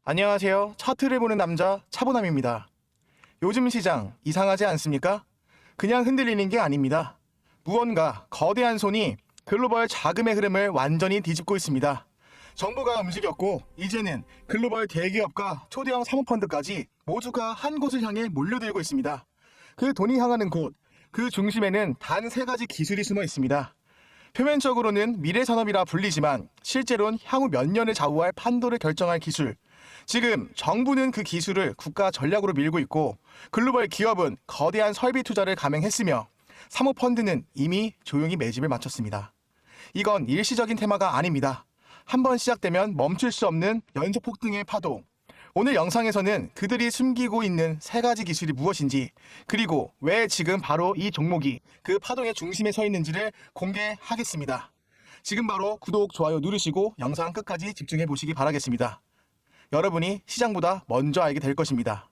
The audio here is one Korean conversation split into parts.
안녕하세요. 차트를 보는 남자 차보남입니다. 요즘 시장 이상하지 않습니까? 그냥 흔들리는 게 아닙니다. 무언가 거대한 손이 글로벌 자금의 흐름을 완전히 뒤집고 있습니다. 정부가 움직였고 이제는 글로벌 대기업과 초대형 사모펀드까지 모두가 한 곳을 향해 몰려들고 있습니다. 그 돈이 향하는 곳, 그 중심에는 단 세 가지 기술이 숨어 있습니다. 표면적으로는 미래산업이라 불리지만 실제로는 향후 몇 년을 좌우할 판도를 결정할 기술. 지금 정부는 그 기술을 국가 전략으로 밀고 있고 글로벌 기업은 거대한 설비 투자를 감행했으며 사모펀드는 이미 조용히 매집을 마쳤습니다. 이건 일시적인 테마가 아닙니다. 한번 시작되면 멈출 수 없는 연속 폭등의 파도. 오늘 영상에서는 그들이 숨기고 있는 세 가지 기술이 무엇인지, 그리고 왜 지금 바로 이 종목이 그 파동의 중심에 서 있는지를 공개하겠습니다. 지금 바로 구독, 좋아요 누르시고 영상 끝까지 집중해 보시기 바라겠습니다. 여러분이 시장보다 먼저 알게 될 것입니다.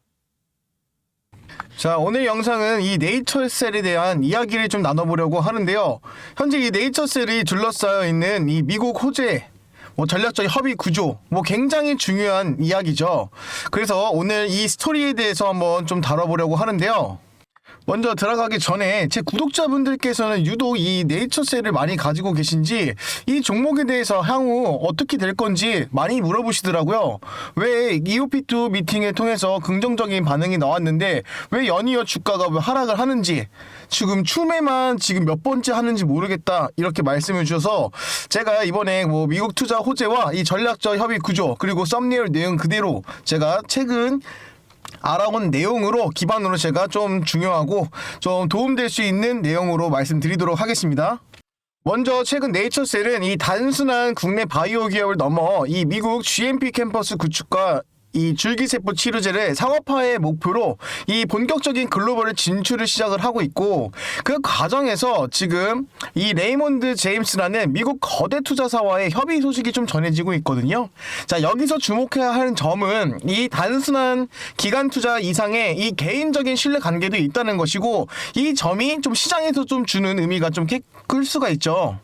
자, 오늘 영상은 이 네이처셀에 대한 이야기를 좀 나눠보려고 하는데요. 현재 이 네이처셀이 둘러싸여 있는 이 미국 호재 전략적 협의 구조, 굉장히 중요한 이야기죠. 그래서 오늘 이 스토리에 대해서 한번 좀 다뤄보려고 하는데요. 먼저 들어가기 전에 제 구독자분들께서는 유독 이 네이처셀을 많이 가지고 계신지 이 종목에 대해서 향후 어떻게 될 건지 많이 물어보시더라고요. 왜 EOP2 미팅을 통해서 긍정적인 반응이 나왔는데 왜 연이어 주가가 왜 하락을 하는지, 지금 추매만 지금 몇 번째 하는지 모르겠다 이렇게 말씀을 주셔서 제가 이번에 미국 투자 호재와 이 전략적 협의 구조 그리고 썸네일 내용 그대로 제가 최근 알아온 내용으로 기반으로 제가 좀 중요하고 좀 도움될 수 있는 내용으로 말씀드리도록 하겠습니다. 먼저 최근 네이처셀은 이 단순한 국내 바이오 기업을 넘어 이 미국 GMP 캠퍼스 구축과 이 줄기세포 치료제를 상업화의 목표로 이 본격적인 글로벌 진출을 시작을 하고 있고, 그 과정에서 지금 이 레이몬드 제임스라는 미국 거대 투자사와의 협의 소식이 좀 전해지고 있거든요. 자, 여기서 주목해야 하는 점은 이 단순한 기관 투자 이상의 이 개인적인 신뢰 관계도 있다는 것이고, 이 점이 좀 시장에서 좀 주는 의미가 좀 클 수가 있죠.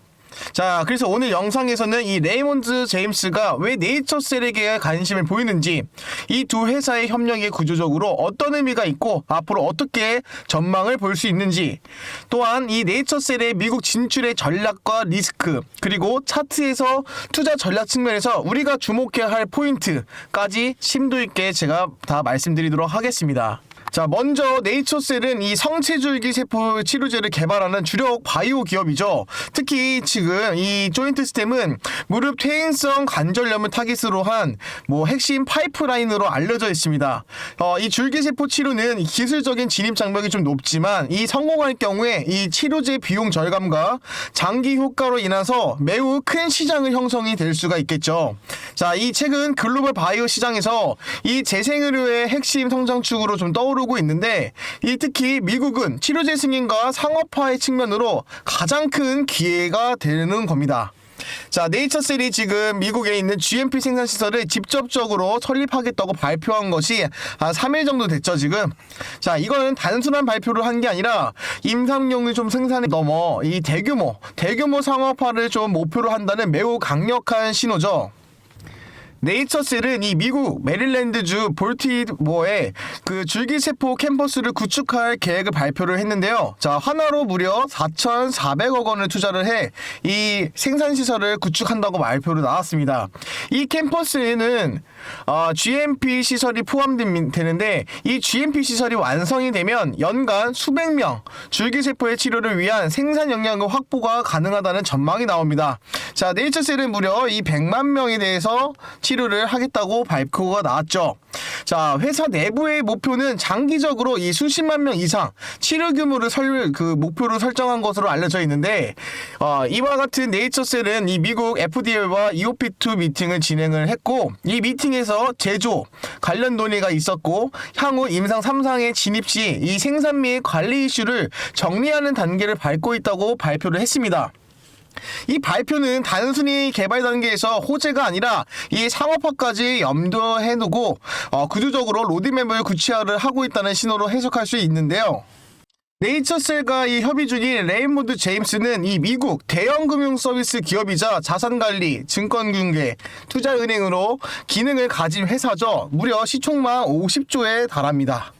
자, 그래서 오늘 영상에서는 이 레이몬드 제임스가 왜 네이처셀에게 관심을 보이는지, 이 두 회사의 협력이 구조적으로 어떤 의미가 있고 앞으로 어떻게 전망을 볼 수 있는지, 또한 이 네이처셀의 미국 진출의 전략과 리스크, 그리고 차트에서 투자 전략 측면에서 우리가 주목해야 할 포인트까지 심도 있게 제가 다 말씀드리도록 하겠습니다. 자, 먼저 네이처셀은 이 성체줄기 세포 치료제를 개발하는 주력 바이오 기업이죠. 특히 지금 이 조인트 스템은 무릎 퇴행성 관절염을 타깃으로 한 핵심 파이프라인으로 알려져 있습니다. 이 줄기세포 치료는 기술적인 진입 장벽이 좀 높지만 이 성공할 경우에 이 치료제 비용 절감과 장기 효과로 인해서 매우 큰 시장을 형성이 될 수가 있겠죠. 자, 이 최근 글로벌 바이오 시장에서 이 재생의료의 핵심 성장축으로 좀 떠오르고 있는데, 이 특히 미국은 치료제 승인과 상업화의 측면으로 가장 큰 기회가 되는 겁니다. 자, 네이처셀이 지금 미국에 있는 GMP 생산시설을 직접적으로 설립하겠다고 발표한 것이 한 3일 정도 됐죠, 지금. 자, 이거는 단순한 발표를 한 게 아니라 임상용을 좀 생산에 넘어 이 대규모 상업화를 좀 목표로 한다는 매우 강력한 신호죠. 네이처셀은 이 미국 메릴랜드주 볼티모어에 그 줄기세포 캠퍼스를 구축할 계획을 발표를 했는데요. 자, 하나로 무려 4,400억 원을 투자를 해 이 생산시설을 구축한다고 발표로 나왔습니다. 이 캠퍼스에는 GMP 시설이 포함되는데, 이 GMP 시설이 완성이 되면 연간 수백 명 줄기세포의 치료를 위한 생산 역량의 확보가 가능하다는 전망이 나옵니다. 자, 네이처셀은 무려 이 100만 명에 대해서 치료를 하겠다고 발표가 나왔죠. 자, 회사 내부의 목표는 장기적으로 이 수십만 명 이상 치료 규모를 목표로 설정한 것으로 알려져 있는데, 이와 같은 네이처셀은 이 미국 FDA와 EOP2 미팅을 진행을 했고, 이 미팅에서 제조 관련 논의가 있었고, 향후 임상 3상의 진입 시 이 생산 및 관리 이슈를 정리하는 단계를 밟고 있다고 발표를 했습니다. 이 발표는 단순히 개발 단계에서 호재가 아니라 이 상업화까지 염두해 두고 구조적으로 로드맵을 구체화를 하고 있다는 신호로 해석할 수 있는데요. 네이처셀과 이 협의 중인 레이몬드 제임스는 이 미국 대형 금융 서비스 기업이자 자산관리, 증권중개, 투자은행으로 기능을 가진 회사죠. 무려 시총만 50조에 달합니다.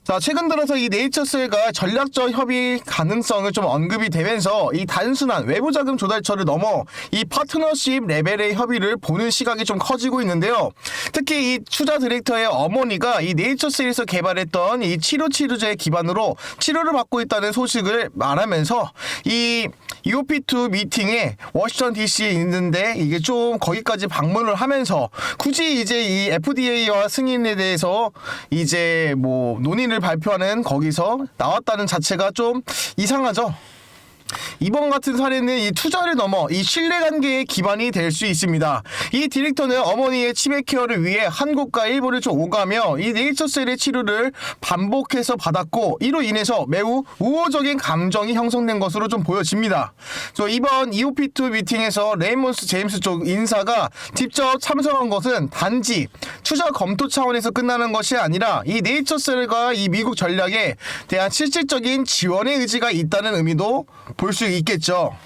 자, 최근 들어서 이 네이처셀과 전략적 협의 가능성을 좀 언급이 되면서 이 단순한 외부 자금 조달처를 넘어 이 파트너십 레벨의 협의를 보는 시각이 좀 커지고 있는데요. 특히 이 투자 디렉터의 어머니가 이 네이처셀에서 개발했던 이 치료제 기반으로 치료를 받고 있다는 소식을 말하면서 이 EOP2 미팅에 워싱턴 DC에 있는데 이게 좀 거기까지 방문을 하면서 굳이 이제 이 FDA와 승인에 대해서 이제 뭐 논의를 발표하는 거기서 나왔다는 자체가 좀 이상하죠. 이번 같은 사례는 이 투자를 넘어 이 신뢰관계의 기반이 될 수 있습니다. 이 디렉터는 어머니의 치매 케어를 위해 한국과 일본을 좀 오가며 이 네이처셀의 치료를 반복해서 받았고 이로 인해서 매우 우호적인 감정이 형성된 것으로 좀 보여집니다. 이번 EOP2 미팅에서 레이몬드 제임스 쪽 인사가 직접 참석한 것은 단지 투자 검토 차원에서 끝나는 것이 아니라 이 네이처셀과 이 미국 전략에 대한 실질적인 지원의 의지가 있다는 의미도 볼 수 있겠죠.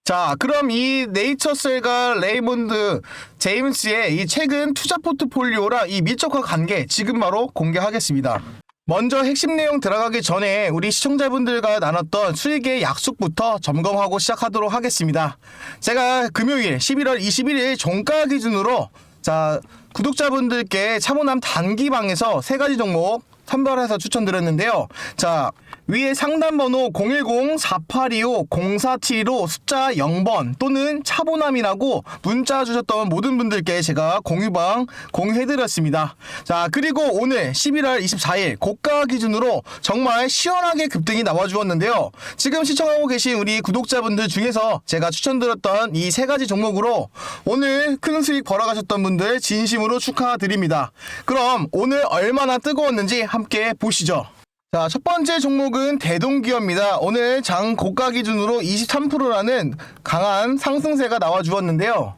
자, 그럼 이 네이처셀과 레이몬드 제임스의 이 최근 투자 포트폴리오랑 이 밀접한 관계 지금 바로 공개하겠습니다. 먼저 핵심 내용 들어가기 전에 우리 시청자분들과 나눴던 수익의 약속부터 점검하고 시작하도록 하겠습니다. 제가 금요일 11월 21일 종가 기준으로 자, 구독자분들께 차분함 단기방에서 3가지 종목 선별해서 추천드렸는데요. 자, 위에 상담번호 010-4825-0475 숫자 0번 또는 차보남이라고 문자 주셨던 모든 분들께 제가 공유방 공유해드렸습니다. 자, 그리고 오늘 11월 24일 고가 기준으로 정말 시원하게 급등이 나와주었는데요. 지금 시청하고 계신 우리 구독자분들 중에서 제가 추천드렸던 이 3가지 종목으로 오늘 큰 수익 벌어가셨던 분들 진심으로 축하드립니다. 그럼 오늘 얼마나 뜨거웠는지 함께 보시죠. 자, 첫 번째 종목은 대동기업입니다. 오늘 장 고가 기준으로 23%라는 강한 상승세가 나와 주었는데요.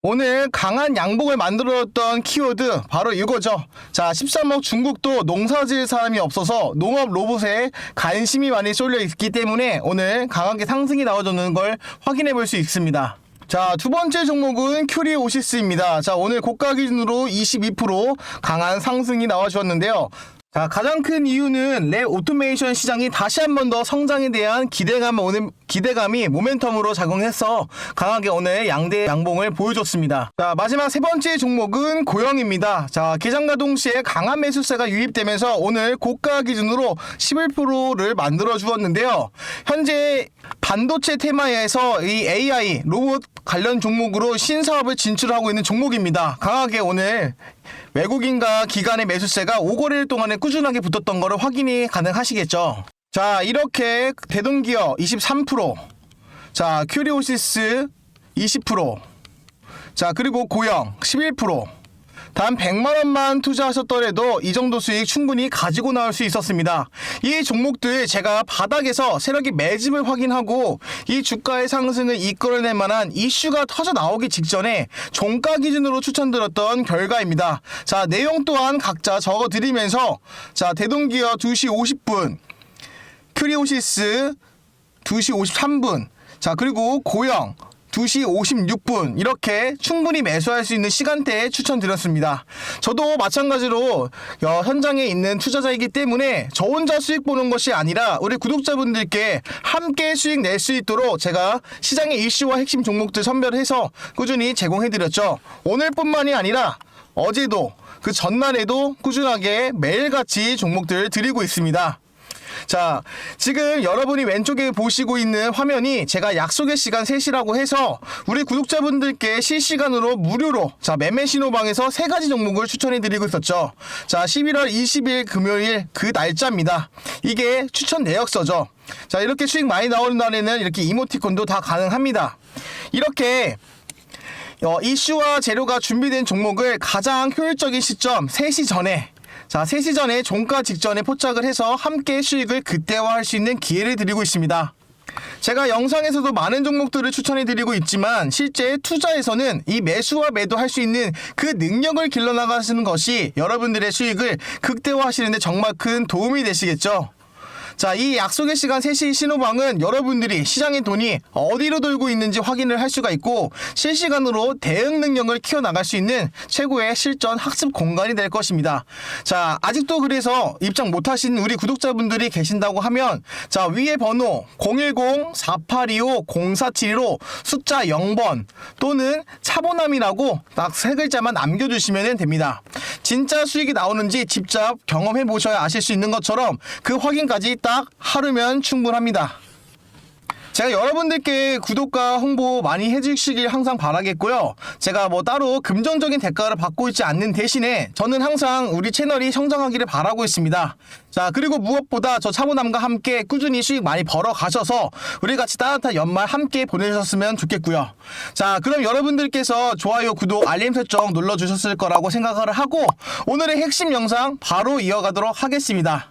오늘 강한 양봉을 만들어줬던 키워드 바로 이거죠. 자, 13억 중국도 농사 지을 사람이 없어서 농업 로봇에 관심이 많이 쏠려 있기 때문에 오늘 강하게 상승이 나와주는 걸 확인해 볼 수 있습니다. 자, 두 번째 종목은 큐리오시스입니다. 자, 오늘 고가 기준으로 22% 강한 상승이 나와 주었는데요. 자, 가장 큰 이유는 랩 오토메이션 시장이 다시 한 번 더 성장에 대한 기대감이 모멘텀으로 작용해서 강하게 오늘 양대 양봉을 보여줬습니다. 자, 마지막 세 번째 종목은 고영입니다. 자, 개장가동 시에 강한 매수세가 유입되면서 오늘 고가 기준으로 11%를 만들어 주었는데요. 현재 반도체 테마에서 이 AI 로봇 관련 종목으로 신사업을 진출하고 있는 종목입니다. 강하게 오늘 외국인과 기관의 매수세가 5거래일 동안에 꾸준하게 붙었던 거를 확인이 가능하시겠죠. 자, 이렇게 대동기업 23%, 자, 큐리오시스 20%, 자, 그리고 고영 11%, 단 100만원만 투자하셨더라도 이 정도 수익 충분히 가지고 나올 수 있었습니다. 이 종목들 제가 바닥에서 세력의 매집을 확인하고 이 주가의 상승을 이끌어낼 만한 이슈가 터져 나오기 직전에 종가 기준으로 추천드렸던 결과입니다. 자, 내용 또한 각자 적어드리면서 자, 대동기업 2시 50분, 큐리오시스 2시 53분, 자, 그리고 고영 2시 56분 이렇게 충분히 매수할 수 있는 시간대에 추천드렸습니다. 저도 마찬가지로 현장에 있는 투자자이기 때문에 저 혼자 수익 보는 것이 아니라 우리 구독자분들께 함께 수익 낼 수 있도록 제가 시장의 이슈와 핵심 종목들 선별해서 꾸준히 제공해드렸죠. 오늘뿐만이 아니라 어제도 그 전날에도 꾸준하게 매일같이 종목들을 드리고 있습니다. 자, 지금 여러분이 왼쪽에 보시고 있는 화면이 제가 약속의 시간 3시라고 해서 우리 구독자분들께 실시간으로 무료로 자, 매매 신호방에서 3가지 종목을 추천해 드리고 있었죠. 자, 11월 20일 금요일 그 날짜입니다. 이게 추천 내역서죠. 자, 이렇게 수익 많이 나오는 날에는 이렇게 이모티콘도 다 가능합니다. 이렇게 이슈와 재료가 준비된 종목을 가장 효율적인 시점 3시 전에 자, 3시 전에 종가 직전에 포착을 해서 함께 수익을 극대화할 수 있는 기회를 드리고 있습니다. 제가 영상에서도 많은 종목들을 추천해드리고 있지만 실제 투자에서는 이 매수와 매도할 수 있는 그 능력을 길러나가시는 것이 여러분들의 수익을 극대화하시는 데 정말 큰 도움이 되시겠죠. 자, 이 약속의 시간 3시 신호방은 여러분들이 시장의 돈이 어디로 돌고 있는지 확인을 할 수가 있고 실시간으로 대응 능력을 키워나갈 수 있는 최고의 실전 학습 공간이 될 것입니다. 자, 아직도 그래서 입장 못하신 우리 구독자분들이 계신다고 하면 자, 위에 번호 010-4825-0472로 숫자 0번 또는 차보남이라고 딱 3글자만 남겨주시면 됩니다. 진짜 수익이 나오는지 직접 경험해 보셔야 아실 수 있는 것처럼 그 확인까지 딱 하루면 충분합니다. 제가 여러분들께 구독과 홍보 많이 해주시길 항상 바라겠고요. 제가 뭐 따로 금전적인 대가를 받고 있지 않는 대신에 저는 항상 우리 채널이 성장하기를 바라고 있습니다. 자, 그리고 무엇보다 저 차보남과 함께 꾸준히 수익 많이 벌어 가셔서 우리 같이 따뜻한 연말 함께 보내셨으면 좋겠고요. 자, 그럼 여러분들께서 좋아요, 구독, 알림 설정 눌러주셨을 거라고 생각을 하고 오늘의 핵심 영상 바로 이어가도록 하겠습니다.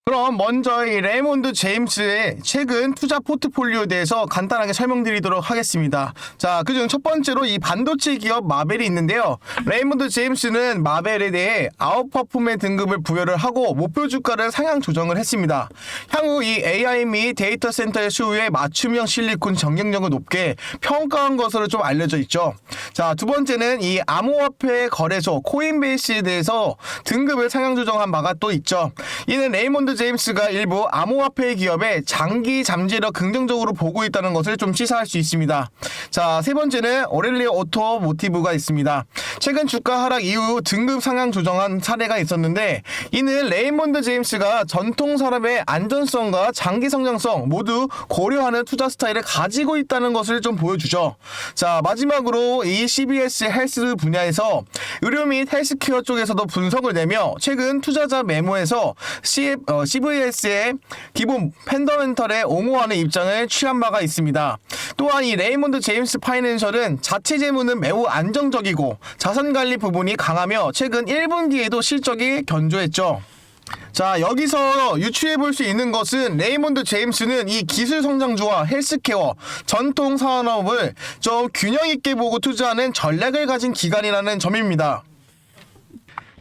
그럼 먼저 이 레이몬드 제임스의 최근 투자 포트폴리오에 대해서 간단하게 설명드리도록 하겠습니다. 자, 그중 첫 번째로 이 반도체 기업 마벨이 있는데요. 레이몬드 제임스는 마벨에 대해 아웃퍼폼의 등급을 부여를 하고 목표 주가를 상향 조정을 했습니다. 향후 이 AI 및 데이터 센터의 수요에 맞춤형 실리콘 전경력을 높게 평가한 것으로 좀 알려져 있죠. 자, 두 번째는 이 암호화폐 거래소 코인베이스에 대해서 등급을 상향 조정한 바가 또 있죠. 이는 레이몬드 제임스가 일부 암호화폐 기업의 장기 잠재력 긍정적으로 보고 있다는 것을 좀 시사할 수 있습니다. 자, 세 번째는 오렐리오 오토모티브가 있습니다. 최근 주가 하락 이후 등급 상향 조정한 사례가 있었는데 이는 레이몬드 제임스가 전통 산업의 안전성과 장기 성장성 모두 고려하는 투자 스타일을 가지고 있다는 것을 좀 보여주죠. 자, 마지막으로 이 CBS 헬스 분야에서 의료 및 헬스케어 쪽에서도 분석을 내며 최근 투자자 메모에서 CVS의 기본 펀더멘털에 옹호하는 입장을 취한 바가 있습니다. 또한 이 레이몬드 제임스 파이낸셜은 자체 재무는 매우 안정적이고 자산관리 부분이 강하며 최근 1분기에도 실적이 견조했죠. 자, 여기서 유추해 볼 수 있는 것은 레이몬드 제임스는 이 기술 성장주와 헬스케어, 전통 산업을 좀 균형 있게 보고 투자하는 전략을 가진 기관이라는 점입니다.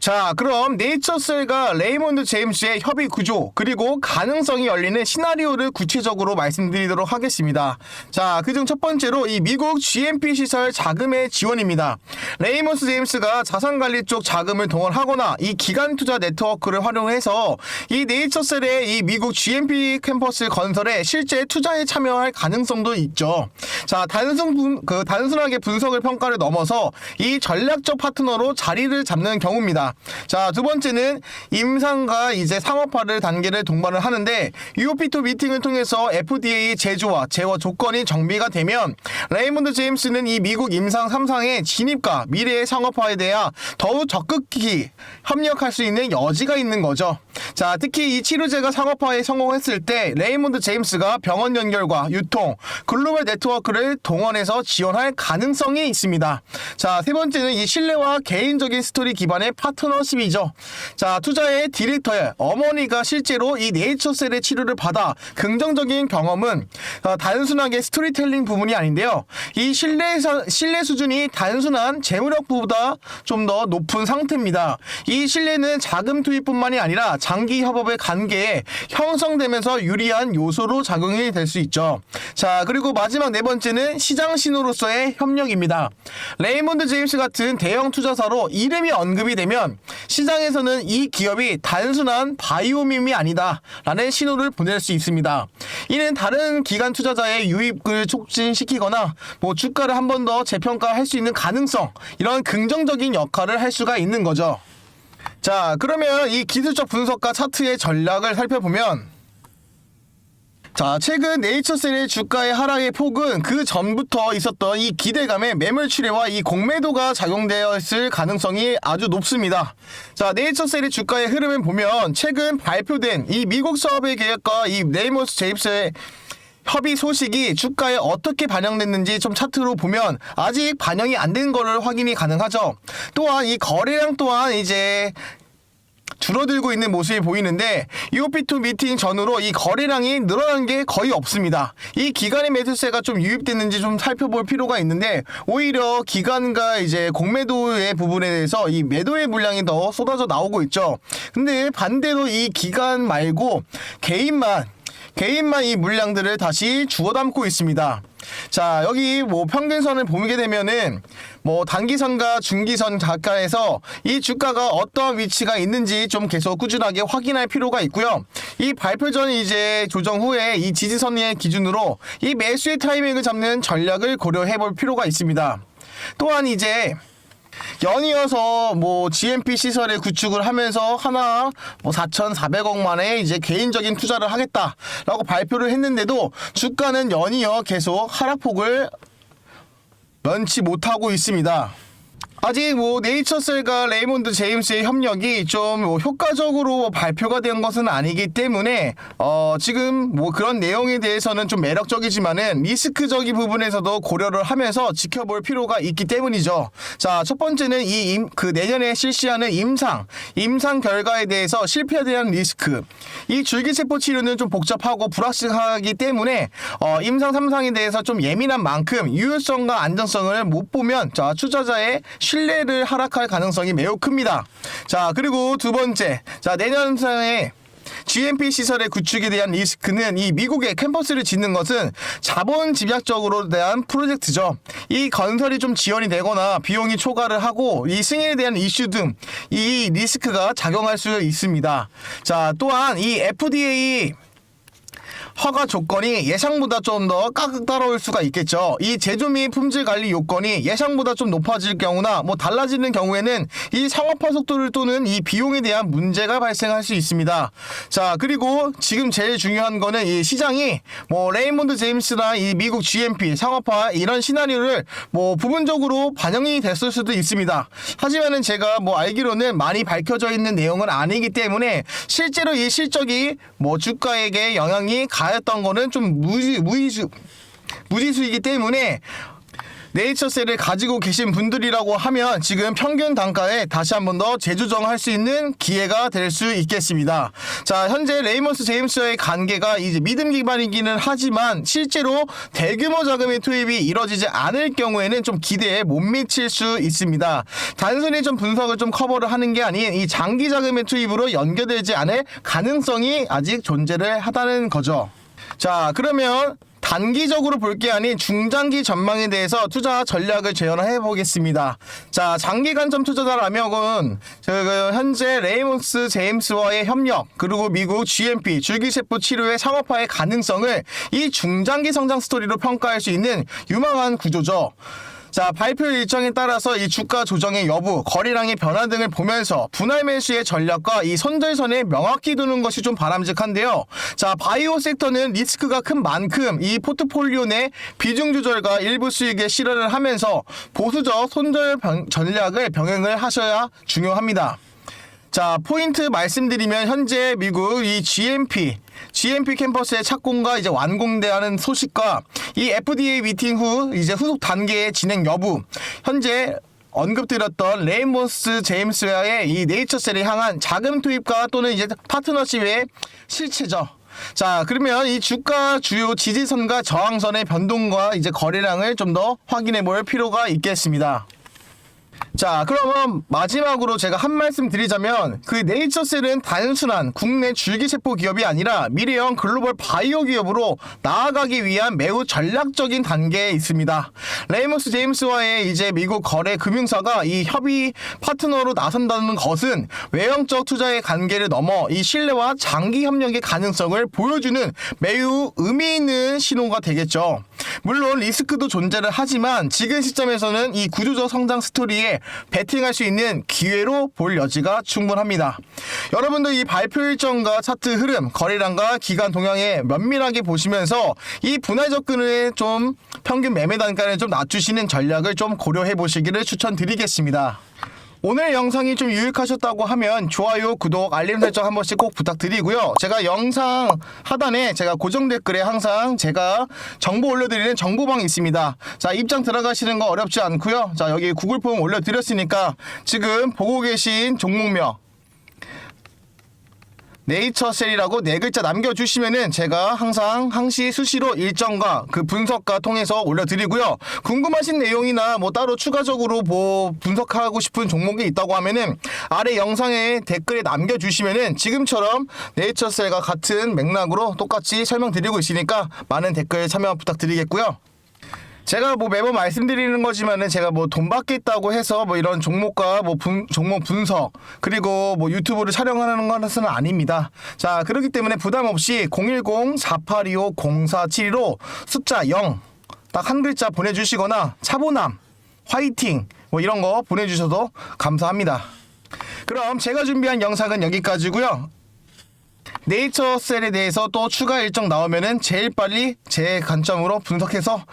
자, 그럼 네이처셀과 레이몬드 제임스의 협의 구조 그리고 가능성이 열리는 시나리오를 구체적으로 말씀드리도록 하겠습니다. 자, 그중 첫 번째로 이 미국 GMP 시설 자금의 지원입니다. 레이몬드 제임스가 자산관리 쪽 자금을 동원하거나 이 기관 투자 네트워크를 활용해서 이 네이처셀의 이 미국 GMP 캠퍼스 건설에 실제 투자에 참여할 가능성도 있죠. 자, 단순하게 분석을 평가를 넘어서 이 전략적 파트너로 자리를 잡는 경우입니다. 자, 두 번째는 임상과 이제 상업화를 단계를 동반을 하는데 UOP2 미팅을 통해서 FDA 제조와 제어 조건이 정비가 되면 레이몬드 제임스는 이 미국 임상 3상의 진입과 미래의 상업화에 대해 더욱 적극히 협력할 수 있는 여지가 있는 거죠. 자, 특히 이 치료제가 상업화에 성공했을 때 레이몬드 제임스가 병원 연결과 유통, 글로벌 네트워크를 동원해서 지원할 가능성이 있습니다. 자, 세 번째는 이 신뢰와 개인적인 스토리 기반의 파트너십이죠. 자, 투자의 디렉터의 어머니가 실제로 이 네이처셀의 치료를 받아 긍정적인 경험은 단순하게 스토리텔링 부분이 아닌데요. 이 신뢰 수준이 단순한 재무력보다 좀 더 높은 상태입니다. 이 신뢰는 자금 투입뿐만이 아니라 장기 협업의 관계에 형성되면서 유리한 요소로 작용이 될 수 있죠. 자, 그리고 마지막 네 번째는 시장 신호로서의 협력입니다. 레이몬드 제임스 같은 대형 투자사로 이름이 언급이 되면 시장에서는 이 기업이 단순한 바이오밈이 아니다 라는 신호를 보낼 수 있습니다. 이는 다른 기관 투자자의 유입을 촉진시키거나 뭐 주가를 한 번 더 재평가할 수 있는 가능성, 이런 긍정적인 역할을 할 수가 있는 거죠. 자, 그러면 이 기술적 분석과 차트의 전략을 살펴보면 자, 최근 네이처셀의 주가의 하락의 폭은 그 전부터 있었던 이 기대감의 매물 출회와 이 공매도가 작용되었을 가능성이 아주 높습니다. 자, 네이처셀의 주가의 흐름을 보면 최근 발표된 이 미국 사업의 계획과 이 레이몬드 제임스의 협의 소식이 주가에 어떻게 반영됐는지 좀 차트로 보면 아직 반영이 안 된 거를 확인이 가능하죠. 또한 이 거래량 또한 이제 줄어들고 있는 모습이 보이는데 EOP2 미팅 전후로 이 거래량이 늘어난 게 거의 없습니다. 이 기간의 매수세가 좀 유입됐는지 좀 살펴볼 필요가 있는데 오히려 기간과 이제 공매도의 부분에 대해서 이 매도의 물량이 더 쏟아져 나오고 있죠. 근데 반대로 이 기간 말고 개인만 이 물량들을 다시 주워 담고 있습니다. 자, 여기 뭐 평균선을 보게 되면은 뭐 단기선과 중기선 가까이에서 이 주가가 어떠한 위치가 있는지 좀 계속 꾸준하게 확인할 필요가 있고요. 이 발표 전 이제 조정 후에 이 지지선의 기준으로 이 매수의 타이밍을 잡는 전략을 고려해 볼 필요가 있습니다. 또한 이제 연이어서 뭐 GMP 시설을 구축을 하면서 하나 뭐 4,400억만에 이제 개인적인 투자를 하겠다라고 발표를 했는데도 주가는 연이어 계속 하락폭을 면치 못하고 있습니다. 아직 뭐 네이처셀과 레이몬드 제임스의 협력이 좀 뭐 효과적으로 발표가 된 것은 아니기 때문에 지금 뭐 그런 내용에 대해서는 좀 매력적이지만은 리스크적인 부분에서도 고려를 하면서 지켜볼 필요가 있기 때문이죠. 자, 첫 번째는 그 내년에 실시하는 임상 결과에 대해서 실패에 대한 리스크. 이 줄기세포 치료는 좀 복잡하고 불확실하기 때문에 임상 3상에 대해서 좀 예민한 만큼 유효성과 안전성을 못 보면 자, 투자자의 신뢰를 하락할 가능성이 매우 큽니다. 자, 그리고 두 번째, 자, 내년상에 GMP 시설의 구축에 대한 리스크는 이 미국의 캠퍼스를 짓는 것은 자본 집약적으로 대한 프로젝트죠. 이 건설이 좀 지연이 되거나 비용이 초과를 하고 이 승인에 대한 이슈 등 이 리스크가 작용할 수 있습니다. 자, 또한 이 FDA 허가 조건이 예상보다 좀 더 까다로울 수가 있겠죠. 이 제조 및 품질 관리 요건이 예상보다 좀 높아질 경우나 뭐 달라지는 경우에는 이 상업화 속도를 또는 이 비용에 대한 문제가 발생할 수 있습니다. 자, 그리고 지금 제일 중요한 거는 이 시장이 뭐 레이몬드 제임스나 이 미국 GMP 상업화 이런 시나리오를 뭐 부분적으로 반영이 됐을 수도 있습니다. 하지만은 제가 뭐 알기로는 많이 밝혀져 있는 내용은 아니기 때문에 실제로 이 실적이 뭐 주가에게 영향이 가했던 거는 좀 무지수이기 때문에 네이처셀을 가지고 계신 분들이라고 하면 지금 평균 단가에 다시 한 번 더 재조정할 수 있는 기회가 될 수 있겠습니다. 자, 현재 레이몬드 제임스와의 관계가 이제 믿음 기반이기는 하지만 실제로 대규모 자금의 투입이 이뤄지지 않을 경우에는 좀 기대에 못 미칠 수 있습니다. 단순히 좀 분석을 좀 커버를 하는 게 아닌 이 장기 자금의 투입으로 연결되지 않을 가능성이 아직 존재를 하다는 거죠. 자, 그러면 단기적으로 볼 게 아닌 중장기 전망에 대해서 투자 전략을 재현해 보겠습니다. 자, 장기 관점 투자자라면 현재 레이몬드 제임스와의 협력 그리고 미국 GMP 줄기세포 치료의 상업화의 가능성을 이 중장기 성장 스토리로 평가할 수 있는 유망한 구조죠. 자, 발표 일정에 따라서 이 주가 조정의 여부, 거래량의 변화 등을 보면서 분할 매수의 전략과 이 손절선에 명확히 두는 것이 좀 바람직한데요. 자, 바이오 섹터는 리스크가 큰 만큼 이 포트폴리오 내 비중 조절과 일부 수익에 실현을 하면서 보수적 손절 전략을 병행을 하셔야 중요합니다. 자, 포인트 말씀드리면 현재 미국 이 GMP 캠퍼스의 착공과 이제 완공되는 소식과 이 FDA 미팅 후 이제 후속 단계의 진행 여부, 현재 언급드렸던 레이몬드 제임스와의 이 네이처셀에 향한 자금 투입과 또는 이제 파트너십의 실체죠. 자, 그러면 이 주가 주요 지지선과 저항선의 변동과 이제 거래량을 좀 더 확인해 볼 필요가 있겠습니다. 자, 그러면 마지막으로 제가 한 말씀 드리자면 그 네이처셀은 단순한 국내 줄기세포 기업이 아니라 미래형 글로벌 바이오 기업으로 나아가기 위한 매우 전략적인 단계에 있습니다. 레이몬드 제임스와의 이제 미국 거래 금융사가 이 협의 파트너로 나선다는 것은 외형적 투자의 관계를 넘어 이 신뢰와 장기 협력의 가능성을 보여주는 매우 의미 있는 신호가 되겠죠. 물론 리스크도 존재를 하지만 지금 시점에서는 이 구조적 성장 스토리에 베팅할 수 있는 기회로 볼 여지가 충분합니다. 여러분들 이 발표 일정과 차트 흐름, 거래량과 기간 동향에 면밀하게 보시면서 이 분할 접근을 좀 평균 매매 단가를 좀 낮추시는 전략을 좀 고려해 보시기를 추천드리겠습니다. 오늘 영상이 좀 유익하셨다고 하면 좋아요, 구독, 알림 설정 한 번씩 꼭 부탁드리고요. 제가 영상 하단에 제가 고정 댓글에 항상 제가 정보 올려드리는 정보방이 있습니다. 자, 입장 들어가시는 거 어렵지 않고요. 자, 여기 구글 폼 올려드렸으니까 지금 보고 계신 종목명 네이처셀이라고 네 글자 남겨주시면은 제가 항상 항시 수시로 일정과 그 분석과 통해서 올려드리고요. 궁금하신 내용이나 뭐 따로 추가적으로 뭐 분석하고 싶은 종목이 있다고 하면은 아래 영상에 댓글에 남겨주시면은 지금처럼 네이처셀과 같은 맥락으로 똑같이 설명드리고 있으니까 많은 댓글 참여 부탁드리겠고요. 제가 뭐 매번 말씀드리는 거지만은 제가 뭐 돈 받겠다고 해서 뭐 이런 종목과 뭐 종목 분석 그리고 뭐 유튜브를 촬영하는 것은 아닙니다. 자, 그렇기 때문에 부담 없이 010-4825-0472로 숫자 0 딱 한 글자 보내주시거나 차보남, 화이팅 뭐 이런 거 보내주셔도 감사합니다. 그럼 제가 준비한 영상은 여기까지고요. 네이처셀에 대해서 또 추가 일정 나오면은 제일 빨리 제 관점으로 분석해서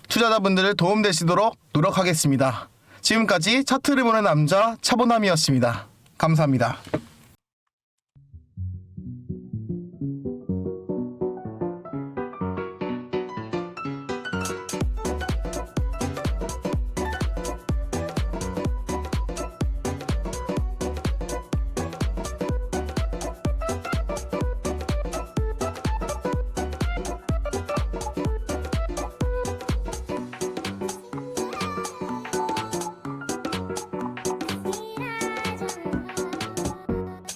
투자자분들을 도움되시도록 노력하겠습니다. 지금까지 차트를 보는 남자 차보남이었습니다. 감사합니다.